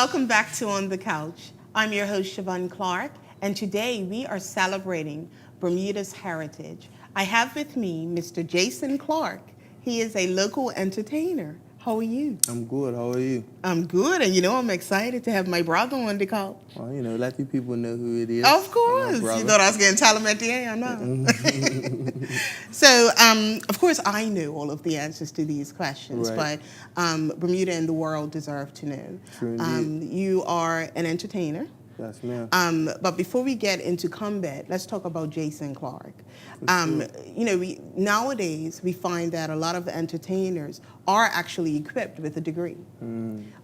Welcome back to On the Couch. I'm your host, Siobhan Clarke, and today we are celebrating Bermuda's heritage. I have with me Mr. Jason Clarke. He is a local entertainer. How are you? I'm good. How are you? I'm good, and I'm excited to have my brother on the couch. Well, let the people know who it is. Of course. You thought I was getting tell them at the end? No. So, of course, I know all of the answers to these questions, right. but Bermuda and the world deserve to know. True indeed. You are an entertainer. Yes, ma'am. But before we get into combat, let's talk about Jason Clarke. Sure. Nowadays we find that a lot of entertainers are actually equipped with a degree.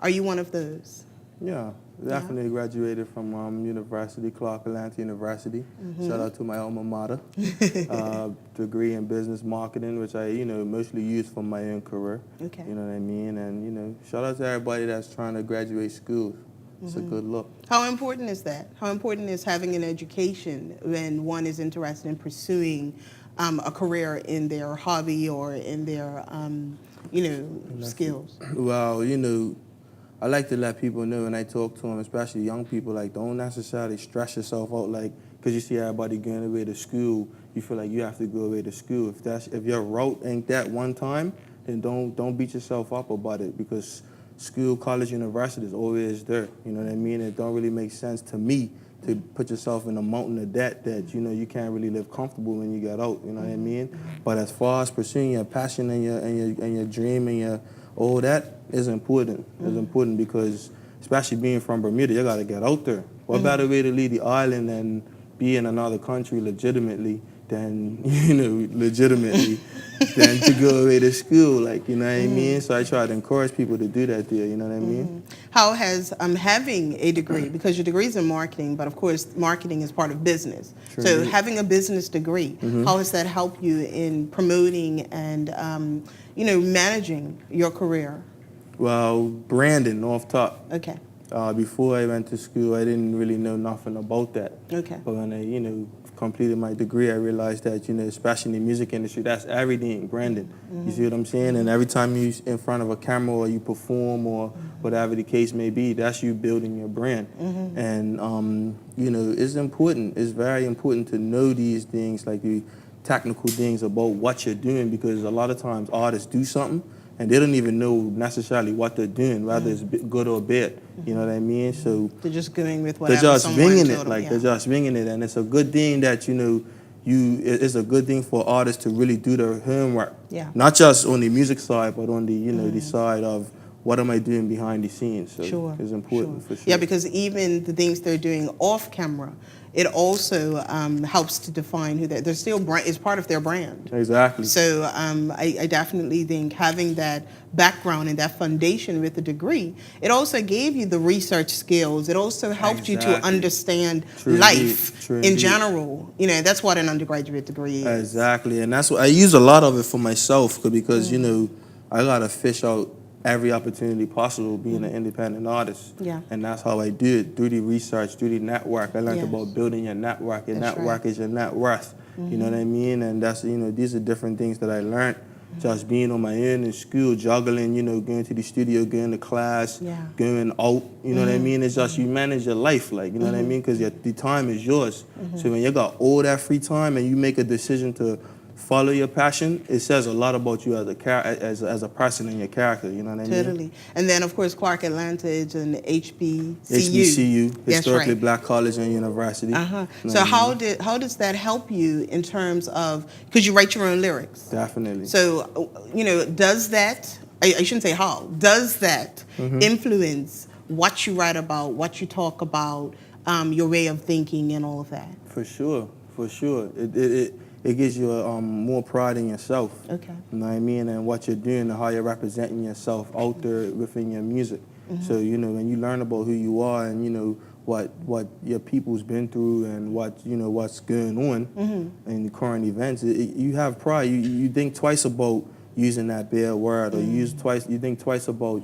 Are you one of those? Yeah, definitely graduated from university, Clarke University. Shout out to my alma mater. Degree in business marketing, which I mostly use for my own career. Okay. You know what I mean? And shout out to everybody that's trying to graduate school. It's a good look. How important is that? How important is having an education when one is interested in pursuing a career in their hobby or in their, skills? Well, I like to let people know when I talk to them, especially young people, like don't necessarily stress yourself out, like because you see everybody going away to school, you feel like you have to go away to school. If your route ain't that one time, then don't beat yourself up about it, because school, college, university is always there. You know what I mean? It don't really make sense to me to put yourself in a mountain of debt that you can't really live comfortable when you get out. You know what I mean? But as far as pursuing your passion and your dream and your all that is important. It's important because, especially being from Bermuda, you gotta get out there. What better way to leave the island than be in another country legitimately than than to go away to school, like, you know what I mean? So I try to encourage people to do that there, you know what I mean? How has having a degree, because your degree is in marketing, but of course marketing is part of business. Sure So is. having a business degree, how has that helped you in promoting and, managing your career? Well, branding off top. Okay. Before I went to school, I didn't really know nothing about that. Okay. But when I, completed my degree, I realized that, especially in the music industry, that's everything, branding. You see what I'm saying? And every time you're in front of a camera or you perform or whatever the case may be, that's you building your brand. And, it's important. It's very important to know these things, like the technical things about what you're doing, because a lot of times artists do something and they don't even know necessarily what they're doing, whether it's good or bad. You know what I mean? So They're just going with whatever. they're just winging it, them, like they're just winging it, and it's a good thing that it's a good thing for artists to really do their homework. Yeah. Not just on the music side, but on the the side of what am I doing behind the scenes. So it's important for sure. Yeah, because even the things they're doing off camera, it also helps to define who they're still is part of their brand. Exactly. So I definitely think having that background and that foundation with a degree, it also gave you the research skills. It also helped you to understand life in general. That's what an undergraduate degree is. Exactly, and that's what I use a lot of it for myself, because I gotta fish out every opportunity possible being an independent artist. Yeah. And that's how I do it, through the research, through the network. I learned about building your network. Your network is your net worth. You know what I mean? And that's, these are different things that I learned just being on my own in school, juggling, going to the studio, going to class, going out, you know what I mean? It's just you manage your life, like, you know what I mean? Because the time is yours. So when you got all that free time and you make a decision to follow your passion, it says a lot about you as a person and your character, you know what I mean? Totally. And then, of course, Clarke Atlantage and HBCU. HBCU, Historically Black College and University. So how does that help you in terms of, because you write your own lyrics? Definitely. So, does that, I shouldn't say how, does that influence what you write about, what you talk about, your way of thinking and all of that? For sure. It gives you more pride in yourself. Okay. You know what I mean? And what you're doing and how you're representing yourself out there within your music. So, when you learn about who you are and, what your people's been through and what's going on in the current events, you have pride. You think twice about using that bad word, or you think twice about,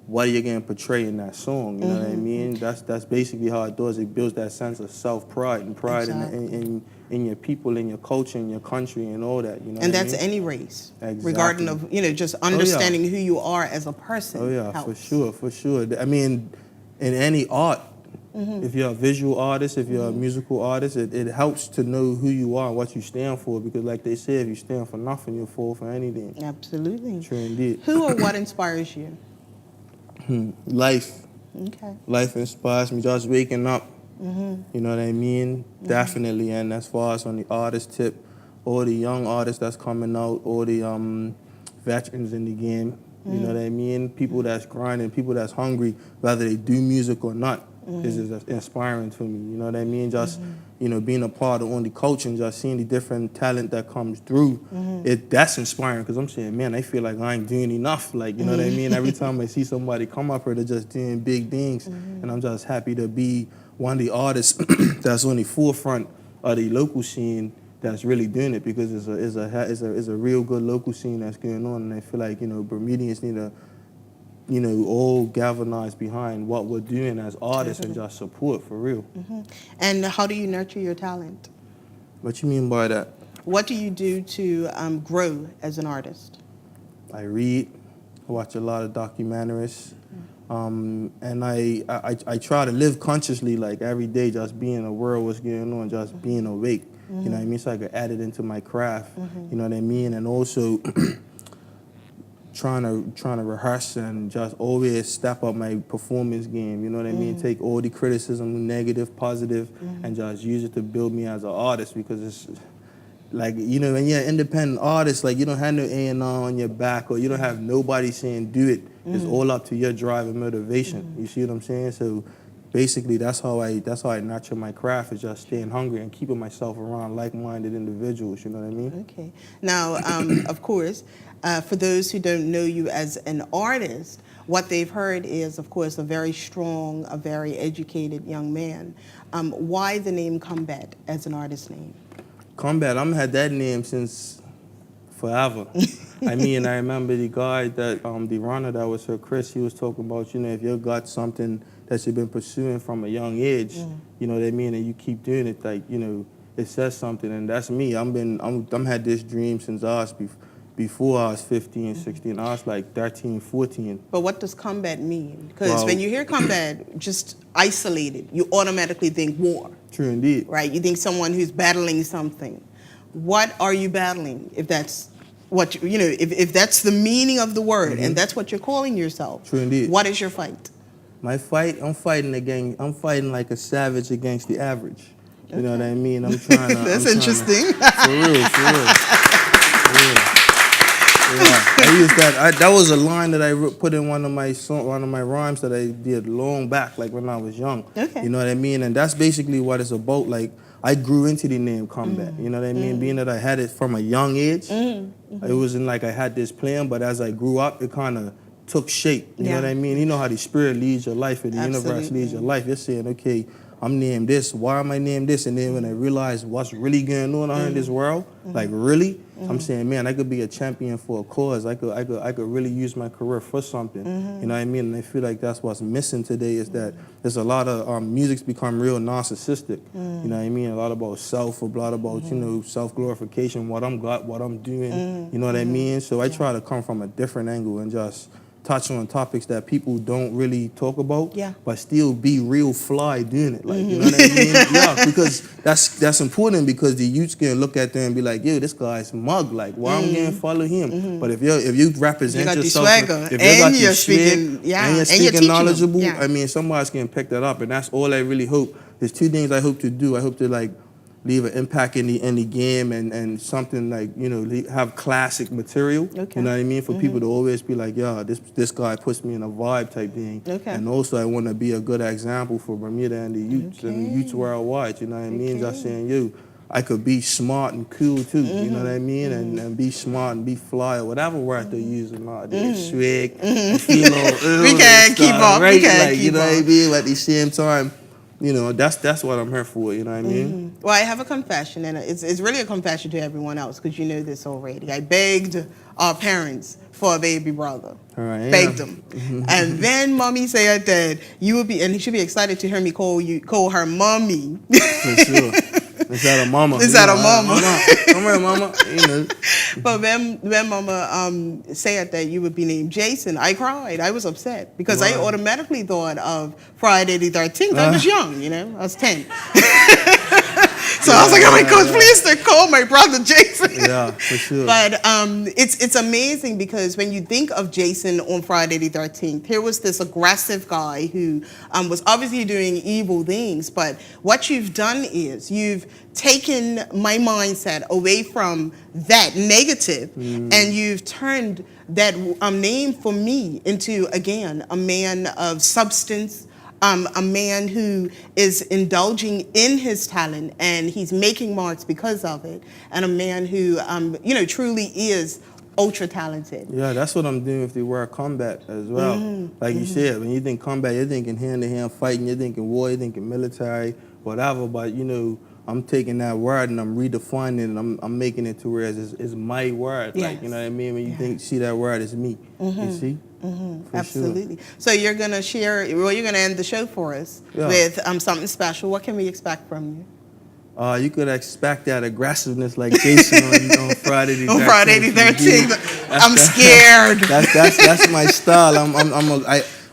what are you going to portray in that song? You know what I mean? That's basically how it does. It builds that sense of self-pride and pride in your people, in your culture, in your country, and all that. You know, and that's any race, exactly. regarding of just understanding who you are as a person. Oh yeah, helps. for sure. I mean, in any art, if you're a visual artist, if you're a musical artist, it helps to know who you are and what you stand for, because like they say, if you stand for nothing, you'll fall for anything. Absolutely. True indeed. Who or what inspires you? Life. Okay. Life inspires me. Just waking up, you know what I mean? Definitely. And as far as on the artist tip, all the young artists that's coming out, all the veterans in the game, you know what I mean? People that's grinding, people that's hungry, whether they do music or not, is inspiring to me. You know what I mean? Just, you know, being a part of on the culture and just seeing the different talent that comes through, that's inspiring, because I'm saying, man, I feel like I ain't doing enough. Like, you know what I mean? Every time I see somebody come up here, they're just doing big things. And I'm just happy to be one of the artists that's on the forefront of the local scene that's really doing it, because it's a real good local scene that's going on. And I feel like, you know, Bermudians need to, you know, all galvanize behind what we're doing as artists and just support for real. And how do you nurture your talent? What you mean by that? What do you do to grow as an artist? I read, I watch a lot of documentaries, and I try to live consciously, like every day, just being aware of what's going on, just being awake. You know what I mean? So I could add it into my craft. You know what I mean? And also trying to rehearse and just always step up my performance game. You know what I mean? Take all the criticism, negative, positive, and just use it to build me as an artist, because it's like, you know, when you're an independent artist, like, you don't have no A&R on your back, or you don't have nobody saying do it. It's all up to your drive and motivation. You see what I'm saying? So basically, that's how I nurture my craft, is just staying hungry and keeping myself around like-minded individuals. You know what I mean? Okay. Now, of course, for those who don't know you as an artist, what they've heard is, of course, a very strong, a very educated young man. Why the name Combat as an artist name? Combat, I've had that name since forever. I mean, I remember the guy that, the runner that was Sir Chris, he was talking about, you know, if you got something that you've been pursuing from a young age, you know what I mean, and you keep doing it, like, you know, it says something, and that's me. I'm had this dream since I was before I was 15, 16. I was like 13, 14. But what does combat mean? Because when you hear combat, just isolated, you automatically think war. True indeed. Right? You think someone who's battling something. What are you battling, if that's what, you know, if that's the meaning of the word, and that's what you're calling yourself? True indeed. What is your fight? My fight, I'm fighting like a savage against the average. You know what I mean? I'm trying to. That's interesting. For real. I used that. That was a line that I put in one of my rhymes that I did long back, like when I was young. Okay. You know what I mean? And that's basically what it's about. Like, I grew into the name Combat. You know what I mean? Being that I had it from a young age, it wasn't like I had this plan, but as I grew up, it kind of took shape. You know what I mean? You know how the spirit leads your life and the universe leads your life. You're saying, okay, I'm named this. Why am I named this? And then when I realized what's really going on out in this world, like really, I'm saying, man, I could be a champion for a cause. I could really use my career for something. You know what I mean? And I feel like that's what's missing today, is that there's a lot of music's become real narcissistic. You know what I mean? A lot about self, a lot about you know, self-glorification, what I'm doing. You know what I mean? So I try to come from a different angle and just touch on topics that people don't really talk about, but still be real fly doing it. Like, you know what I mean? Yeah, because that's important, because the youths can look at them and be like, yo, this guy's mug. Like, why I'm gonna follow him? But if you represent yourself, and you're speaking, and you're speaking knowledgeable, I mean, somebody's gonna pick that up, and that's all I really hope. There's two things I hope to do. I hope to like leave an impact in the game, and something like, you know, have classic material. You know what I mean? For people to always be like, yeah, this guy puts me in a vibe type thing. And also I want to be a good example for Bermuda and the youths and the youths worldwide. You know what I mean? Just saying, yo, I could be smart and cool too. You know what I mean? And be smart and be fly, or whatever word they're using nowadays. Swag, we can't keep up. Right? We can't like, keep you know up. what I mean? At the same time, you know, that's what I'm here for, you know what I mean? Well, I have a confession, and it's really a confession to everyone else, because you know this already. I begged our parents for a baby brother. All right, begged them. And then mommy said that you would be, and he should be excited to hear me call her mommy. For sure. Instead of mama. Instead of mama. Come here, mama. You know. But when mama said that you would be named Jason, I cried. I was upset because I automatically thought of Friday the 13th. I was young, I was 10. So I was like, oh my God, please don't call my brother Jason. Yeah, for sure. But it's amazing because when you think of Jason on Friday the 13th, here was this aggressive guy who was obviously doing evil things. But what you've done is you've taken my mindset away from that negative and you've turned that name for me into, again, a man of substance, a man who is indulging in his talent and he's making marks because of it, and a man who, truly is ultra talented. Yeah, that's what I'm doing with the word combat as well. Like you said, when you think combat, you're thinking hand-to-hand fighting, you're thinking war, you're thinking military, whatever. But I'm taking that word and I'm redefining it and I'm making it to where it's my word. Yes. Like, you know what I mean? When you see that word, it's me. You see? Absolutely. Sure. So you're going to share, you're going to end the show for us with something special. What can we expect from you? You could expect that aggressiveness like Jason on Friday the 13th. On Friday the 13th. I'm scared. That's my style.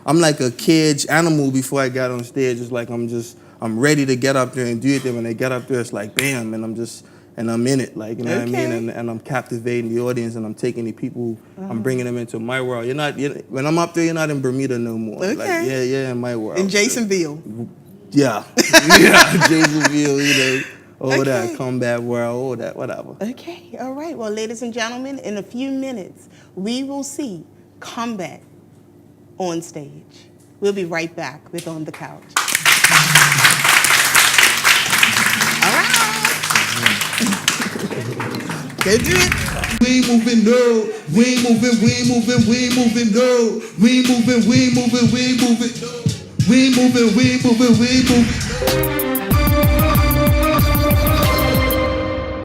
I'm like a caged animal before I got on stage. It's like I'm ready to get up there and do it. Then when I get up there, it's like bam, and I'm in it, like, you know what I mean? And I'm captivating the audience and I'm taking the people, I'm bringing them into my world. When I'm up there, you're not in Bermuda no more. Okay. Like, yeah, in my world. In Jasonville. Yeah, Jasonville, all that combat world, all that, whatever. Okay, all right. Well, ladies and gentlemen, in a few minutes, we will see combat on stage. We'll be right back with On the Couch. All right. Go do it. We ain't moving, no. We ain't moving, we ain't moving, we ain't moving, no. We ain't moving, we ain't moving, we ain't moving, no. We ain't moving, we ain't moving, we ain't moving, no.